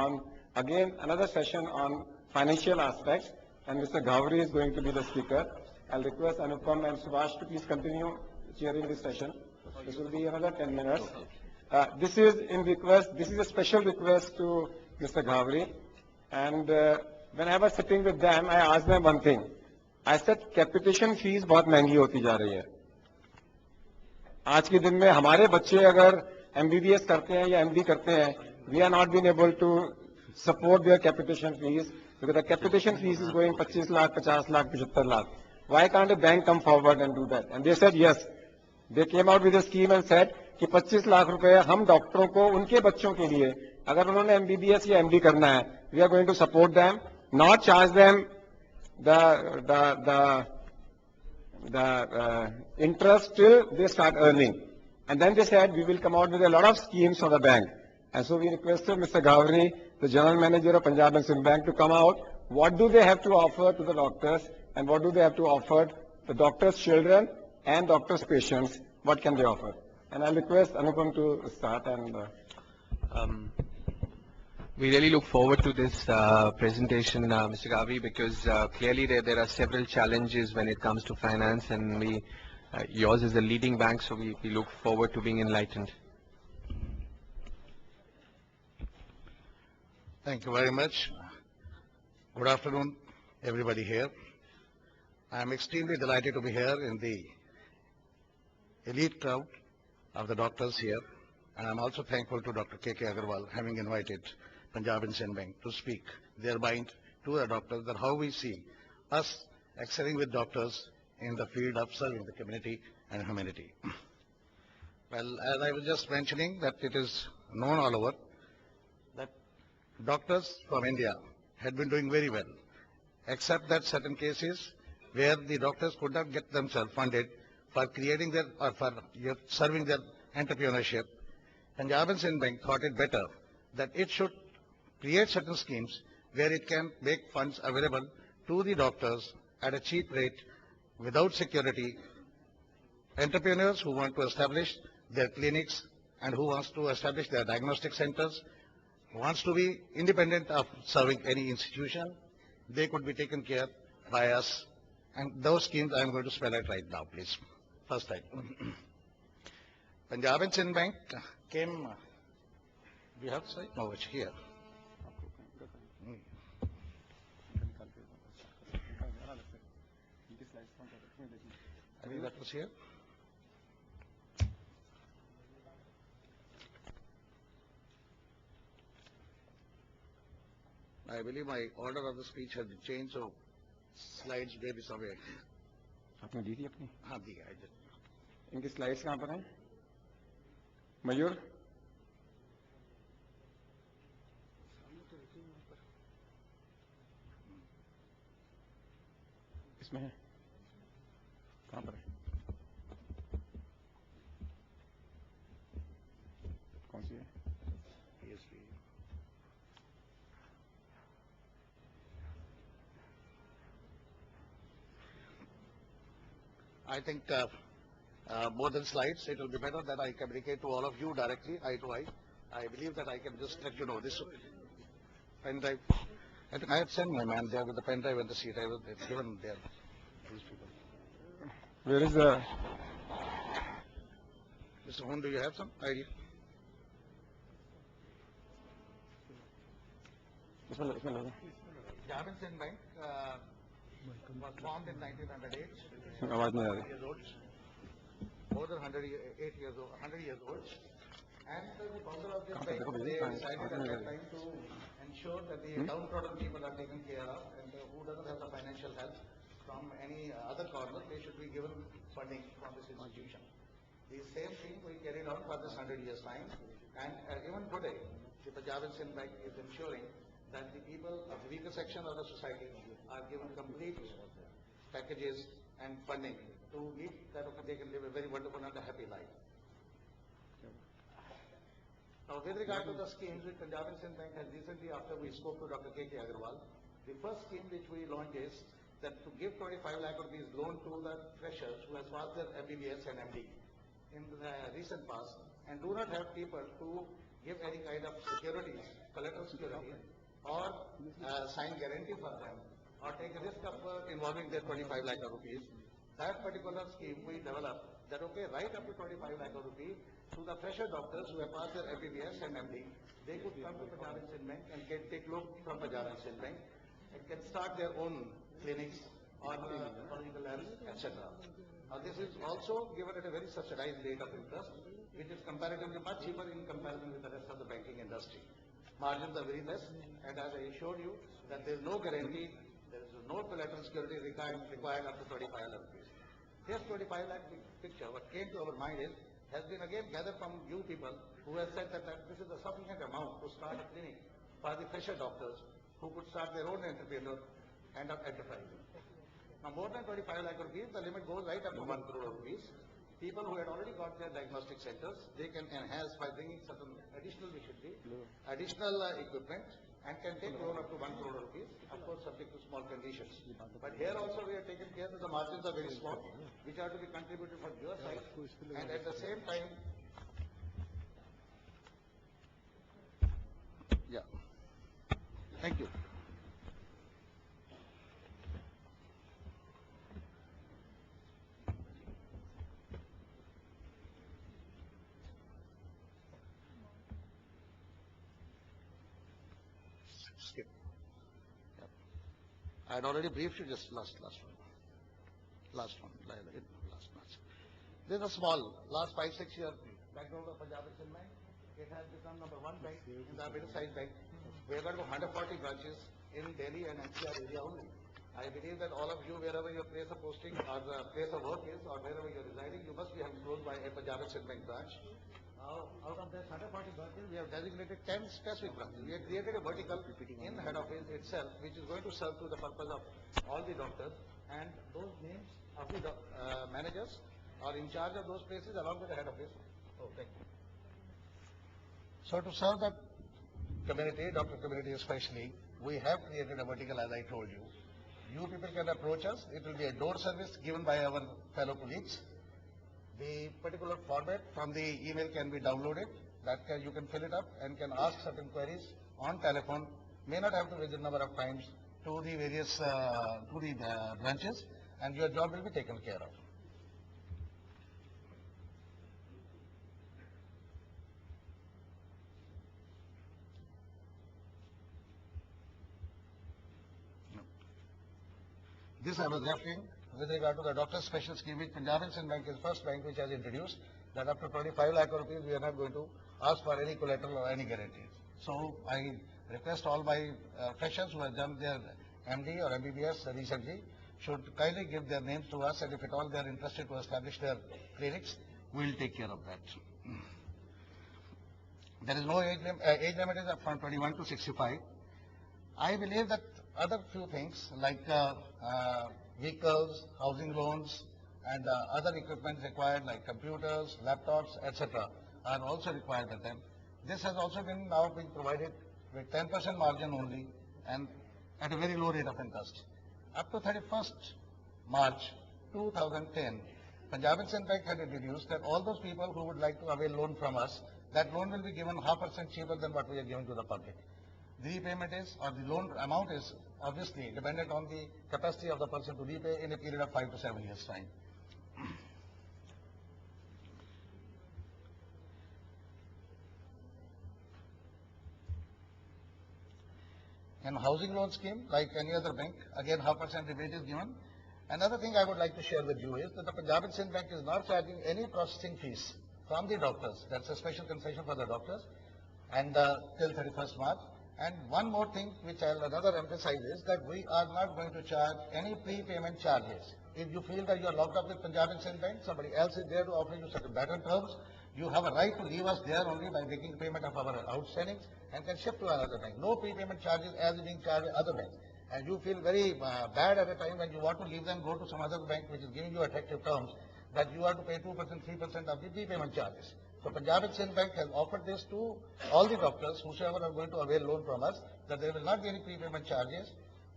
on again another session on financial aspects, and Mr. Ghavri is going to be the speaker. I'll request Anupam and Subhash to please continue chairing this session. This will be another 10 minutes. This is a special request to Mr. Ghavri, and when I was sitting with them, I asked them one thing. I said, capitation fees बहुत महंगी होती जा रही है. आज के दिन में हमारे बच्चे अगर MBBS करते हैं या MD करते हैं, we are not being able to support their capitation fees because the capitation fees is going 25 lakh, 50 lakh, 75 lakh. Why can't a bank come forward and do that? And they said yes. They came out with a scheme and said कि 25 लाख रुपए हम डॉक्टरों को उनके बच्चों के लिए अगर उन्होंने MBBS या MD करना है, we are going to support them, not charge them the interest till they start earning. And then they said, we will come out with a lot of schemes for the bank. And so we requested Mr. Ghavri, the General Manager of Punjab and Sind Bank, to come out. What do they have to offer to the doctors, and what do they have to offer the doctors' children and doctors' patients? What can they offer? And I'll request Anupam to start. And we really look forward to this presentation, Mr. Ghavri, because clearly there are several challenges when it comes to finance, and yours is a leading bank, so we look forward to being enlightened. Thank you very much. Good afternoon, everybody here. I am extremely delighted to be here in the elite crowd of the doctors here. And I'm also thankful to Dr. K.K. Agarwal having invited Punjab and Sind Bank to speak their mind to the doctors that how we see us excelling with doctors in the field of serving the community and humanity. Well, as I was just mentioning that it is known all over that doctors from India had been doing very well, except that certain cases where the doctors could not get themselves funded for creating their or for serving their entrepreneurship. Punjab and Sind Bank thought it better that it should create certain schemes where it can make funds available to the doctors at a cheap rate without security. Entrepreneurs who want to establish their clinics and who wants to establish their diagnostic centers, wants to be independent of serving any institution, they could be taken care by us. And those schemes I am going to spell out right now, please. First time. Punjab and Sind Bank came, we have site? No, it's here. I think that was here. I believe my order of the speech has been changed, so slides may be somewhere. आपने दी थी अपनी? हाँ दी है. इनकी slides कहाँ पर हैं? मयूर? इसमें है? कहाँ पर है? कौन सी है? I think more than slides, it will be better that I communicate to all of you directly, eye to eye. I believe that I can just let you know this pen drive. I think I had sent my man there with the pen drive and the seat. I was given there. These people. Where is the? Mr. Hoon, do you have some idea? Punjab and Sind Bank was formed in 1908. आवाज नहीं आ रही. More than 100 years old. And the founder of this bank, they decided at that time to ensure that the downtrodden people are taken care of, and who doesn't have the financial help from any other corner, they should be given funding from this institution. The same thing we carried on for this 100 years time, and even today, the Punjab and Sind Bank is ensuring that the people of the weaker section of the society are given complete packages and funding to meet that they can live a very wonderful and a happy life. Now, with regard to the schemes which Punjab and Sind Bank has recently, after we spoke to Dr. K.K. Agarwal, the first scheme which we launched is that to give 25 lakh rupees loan to the freshers who has passed their MBBS and MD in the recent past and do not have people to give any kind of security, collateral security, or sign guarantee for them, or take a risk of involving their 25 lakh rupees. That particular scheme we developed that okay, right up to 25 lakh rupees to the fresher doctors who have passed their MBBS and MD, they could come to Punjab and Sind Bank and can take loan from Punjab and Sind Bank and can start their own clinics or clinical labs, etc. Now this is also given at a very subsidized rate of interest, which is comparatively much cheaper in comparison with the rest of the banking industry. Margins are very less, and as I assured you that there is no guarantee, there is no collateral security required up to 25 lakh rupees. This 25 lakh picture, what came to our mind is, has been again gathered from you people who have said that this is a sufficient amount to start a clinic for the fresher doctors who could start their own entrepreneur and enterprise. Now more than 25 lakh rupees, the limit goes right up to 1 crore rupees. People who had already got their diagnostic centers, they can enhance by bringing certain additional machinery, additional equipment, and can take loan up to 1 crore rupees, of course subject to small conditions. But here also we are taking care that the margins are very small, which are to be contributed from your side, and at the same time, yeah, thank you. Skip. Yep. I had already briefed you just last one. Last match. This is a small, last 5-6 year background of Punjab and Sind Bank. It has become number 1 bank in the middle-sized bank. We have got 140 branches in Delhi and NCR area only. I believe that all of you, wherever your place of posting or the place of work is, or wherever you are residing, you must be having close by a Punjab and Sind Bank branch. Out of this 140 branches, we have designated 10 specific branches. We have created a vertical in head office itself, which is going to serve to the purpose of all the doctors, and those names of the managers are in charge of those places along with the head office. Oh, thank you. So to serve that community, doctor community especially, we have created a vertical as I told you. You people can approach us. It will be a door service given by our fellow colleagues. The particular format from the email can be downloaded. You can fill it up and can ask certain queries on telephone. May not have to visit number of times to the various branches, and your job will be taken care of. This I was referring with regard to the doctor special scheme, which Punjab and Sind Bank is first bank which has introduced, that up to 25 lakh rupees we are not going to ask for any collateral or any guarantees. So I request all my freshers who have done their MD or MBBS recently should kindly give their names to us, and if at all they are interested to establish their clinics, we will take care of that. There is no age limit is from 21 to 65. I believe that other few things like vehicles, housing loans, and other equipment required like computers, laptops, etc. are also required by them. This has also been now being provided with 10% margin only and at a very low rate of interest. Up to 31st March 2010, Punjab and Sind Bank had introduced that all those people who would like to avail loan from us, that loan will be given 0.5% cheaper than what we are giving to the public. The repayment is, or the loan amount is obviously dependent on the capacity of the person to repay in a period of 5 to 7 years time. And housing loan scheme, like any other bank, again 0.5% rebate is given. Another thing I would like to share with you is that the Punjab and Sind Bank is not charging any processing fees from the doctors. That's a special concession for the doctors, and till 31st March. And one more thing which I'll another emphasize is that we are not going to charge any prepayment charges. If you feel that you are locked up with Punjab and Sind Bank, somebody else is there to offer you certain better terms, you have a right to leave us there only by making payment of our outstandings and can shift to another bank. No prepayment charges as being charged at other banks. And you feel very bad at a time when you want to leave them, go to some other bank which is giving you attractive terms, that you have to pay 2%, 3% of the prepayment charges. So Punjab and Sind Bank has offered this to all the doctors whosoever are going to avail loan from us, that there will not be any prepayment charges